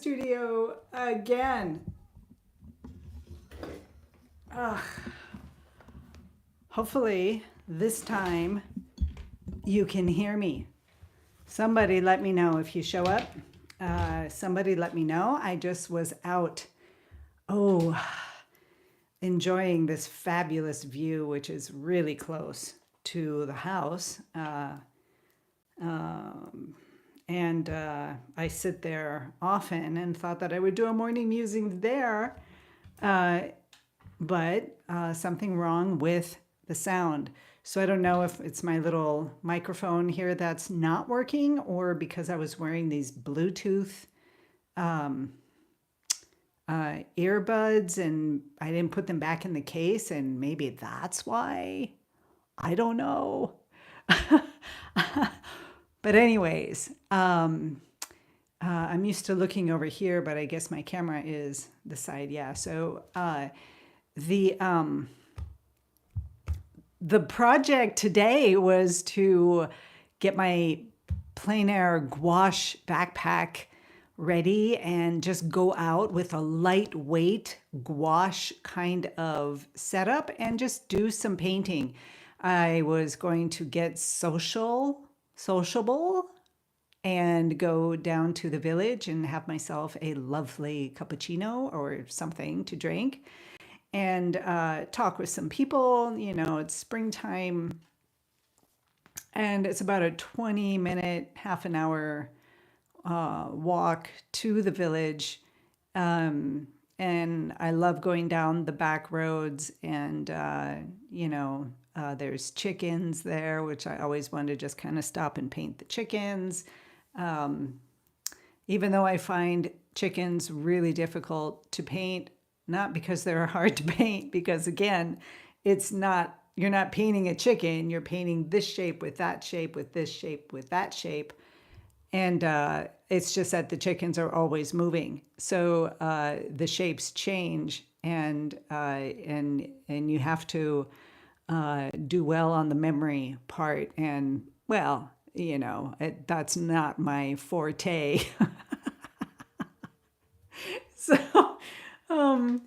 studio again. Ugh. Hopefully this time you can hear me. Somebody let me know if you show up. Somebody let me know. I just was out, enjoying this fabulous view, which is really close to the house. And I sit there often and thought that I would do a morning musing there, uh, but something wrong with the sound. So I don't know if it's my little microphone here that's not working or because I was wearing these Bluetooth um, earbuds and I didn't put them back in the case, and maybe that's why. I don't know. But anyways, I'm used to looking over here, but I guess my camera is the side. Yeah. So the um, the project today was to get my plein air gouache backpack ready and just go out with a lightweight gouache kind of setup and just do some painting. I was going to get sociable and go down to the village and have myself a lovely cappuccino or something to drink and talk with some people. You know, it's springtime and it's about a 20-minute, half an hour walk to the village. And I love going down the back roads and, there's chickens there, which I always want to just kind of stop and paint the chickens. Um, Even though I find chickens really difficult to paint, not because they're hard to paint, because again, you're not painting a chicken, you're painting this shape with that shape, with this shape, with that shape. And it's just that the chickens are always moving. So the shapes change and you have to do well on the memory part. And well, that's not my forte. So, um,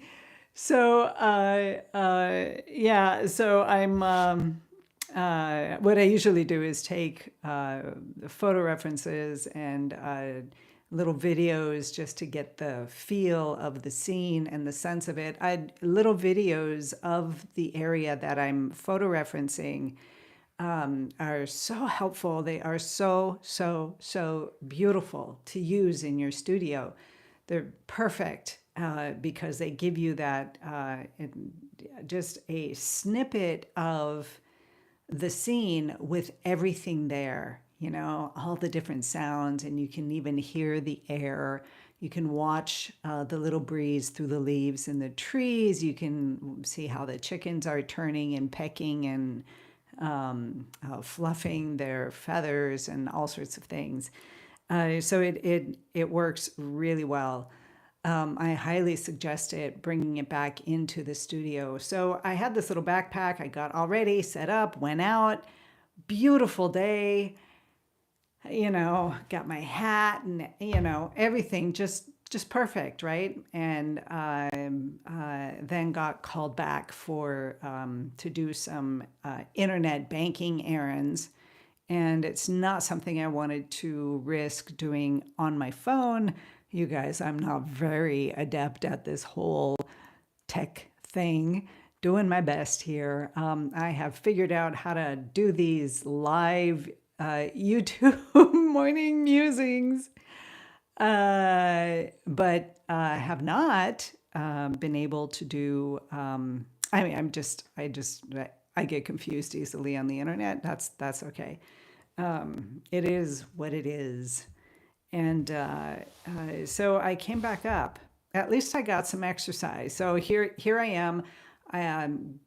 yeah, so what I usually do is take photo references and little videos just to get the feel of the scene and the sense of it. Little videos of the area that I'm photo referencing are so helpful. They are so beautiful to use in your studio. They're perfect because they give you that just a snippet of the scene with everything there, all the different sounds, and you can even hear the air. You can watch the little breeze through the leaves in the trees. You can see how the chickens are turning and pecking and fluffing their feathers and all sorts of things. So it works really well. I highly suggest it, bringing it back into the studio. So I had this little backpack I got already set up, went out, beautiful day, got my hat and, everything just perfect, right? And then got called back to do some internet banking errands. And it's not something I wanted to risk doing on my phone. You guys, I'm not very adept at this whole tech thing. Doing my best here. I have figured out how to do these live YouTube morning musings, but have not been able to do. I get confused easily on the internet. That's okay. It is what it is. And so I came back up. At least I got some exercise. So here I am. I am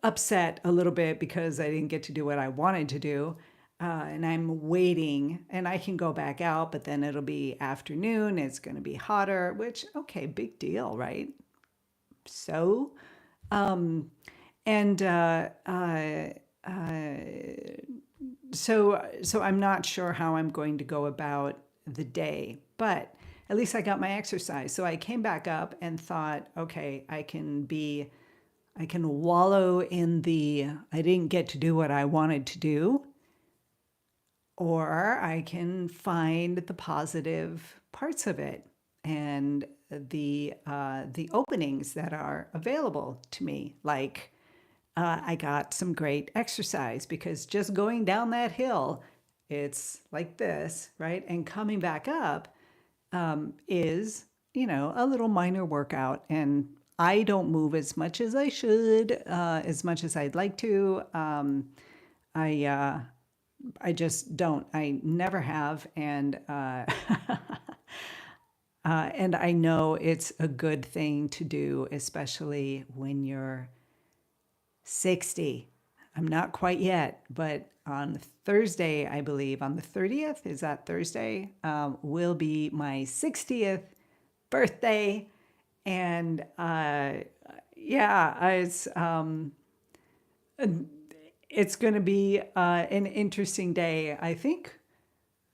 upset a little bit because I didn't get to do what I wanted to do. And I'm waiting, and I can go back out, but then it'll be afternoon. It's going to be hotter, which, okay, big deal, right? So, and so I'm not sure how I'm going to go about the day, but at least I got my exercise. So I came back up and thought, okay, I can wallow in I didn't get to do what I wanted to do, or I can find the positive parts of it and the openings that are available to me. Like I got some great exercise because just going down that hill, it's like this, right? And coming back up is, a little minor workout. And I don't move as much as I should, as much as I'd like to. I I just don't. I never have, and I know it's a good thing to do, especially when you're 60. I'm not quite yet, but on Thursday, I believe, on the 30th, is that Thursday, will be my 60th birthday. And yeah, it's going to be an interesting day. I think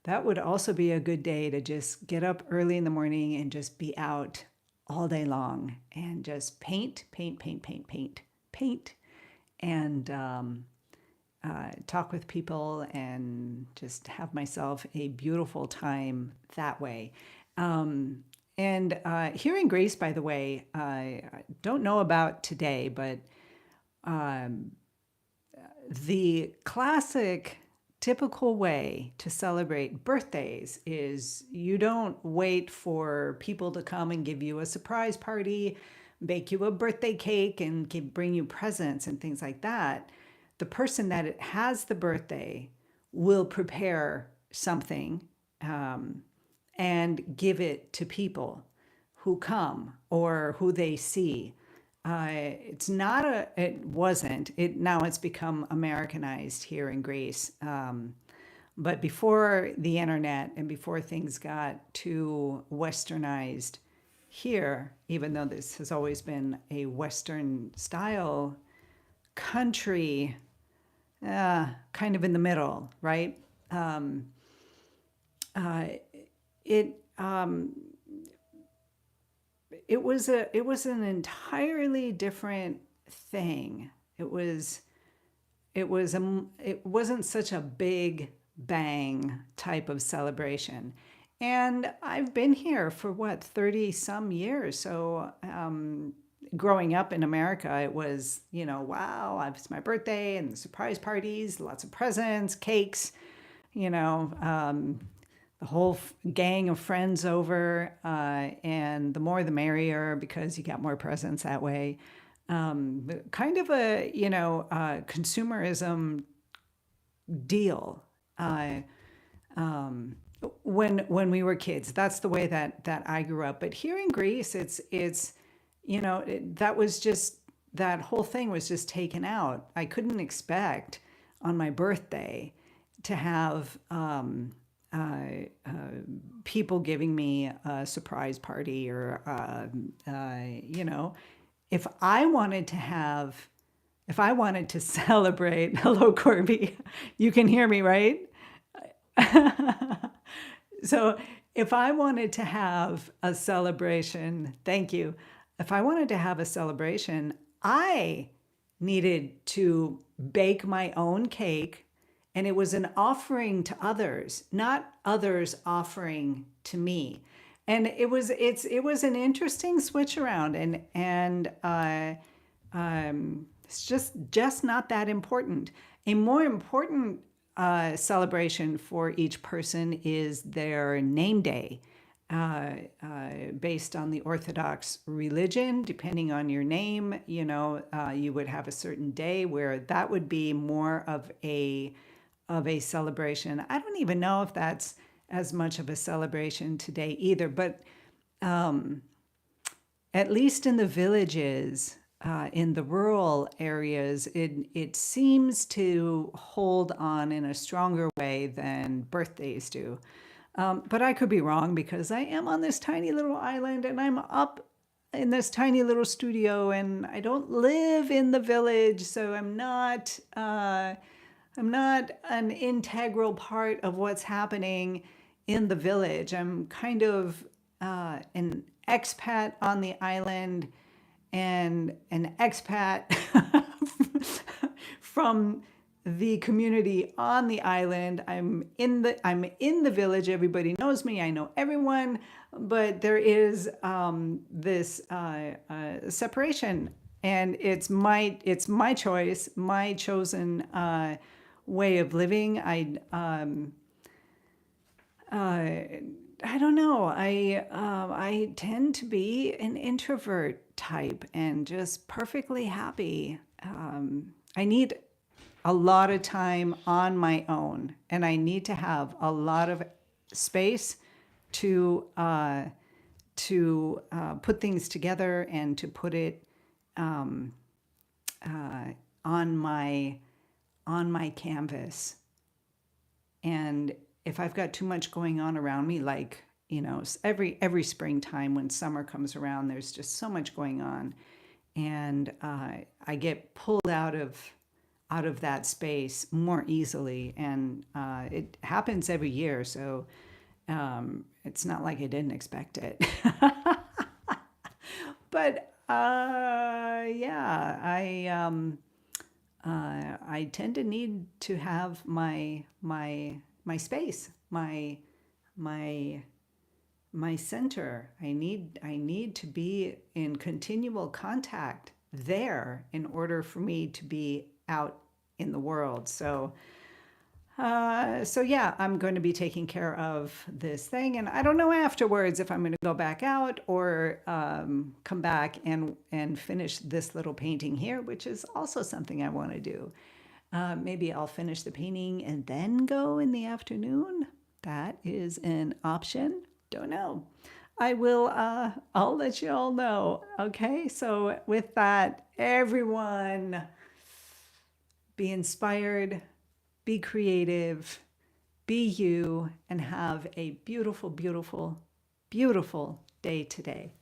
that would also be a good day to just get up early in the morning and just be out all day long and just paint, paint, paint, paint, paint, paint, and talk with people and just have myself a beautiful time that way. And here in Greece, by the way, I don't know about today, but the classic typical way to celebrate birthdays is you don't wait for people to come and give you a surprise party, bake you a birthday cake, and bring you presents and things like that. The person that has the birthday will prepare something and give it to people who come or who they see. It's not it wasn't, now it's become Americanized here in Greece. But before the internet and before things got too westernized here, even though this has always been a Western style country, kind of in the middle, right? It it was an entirely different thing. It wasn't such a big bang type of celebration. And I've been here for 30 some years. So growing up in America, it was, wow, it's my birthday and surprise parties, lots of presents, cakes, the whole gang of friends over, and the more the merrier because you got more presents that way. Kind of a, consumerism deal. When we were kids, that's the way that I grew up. But here in Greece, that whole thing was just taken out. I couldn't expect on my birthday to have people giving me a surprise party or, if I wanted to celebrate, hello, Corby, you can hear me, right? So if I wanted to have a celebration, thank you. If I wanted to have a celebration, I needed to bake my own cake, and it was an offering to others, not others offering to me. And it was an interesting switch around, and it's just not that important. A more important celebration for each person is their name day, based on the Orthodox religion. Depending on your name, you would have a certain day where that would be more of a celebration. I don't even know if that's as much of a celebration today either, but at least in the villages, in the rural areas, it seems to hold on in a stronger way than birthdays do. But I could be wrong because I am on this tiny little island and I'm up in this tiny little studio and I don't live in the village, so I'm not an integral part of what's happening in the village. I'm kind of an expat on the island and an expat from the community on the island. I'm in the village. Everybody knows me. I know everyone, but there is this separation, and it's my choice, my chosen way of living. I don't know. I tend to be an introvert type and just perfectly happy. I need a lot of time on my own, and I need to have a lot of space to put things together and to put it on my canvas. And if I've got too much going on around me, like, every springtime when summer comes around, there's just so much going on, and I get pulled out of that space more easily, and it happens every year. So it's not like I didn't expect it. But yeah, I tend to need to have my space, my my center. I need to be in continual contact there in order for me to be out in the world. So yeah, I'm going to be taking care of this thing, and I don't know afterwards if I'm going to go back out or come back and finish this little painting here, which is also something I want to do. Maybe I'll finish the painting and then go in the afternoon. That is an option. Don't know. I will. I'll let you all know. Okay. So with that, everyone, be inspired, be creative, be you, and have a beautiful, beautiful, beautiful day today.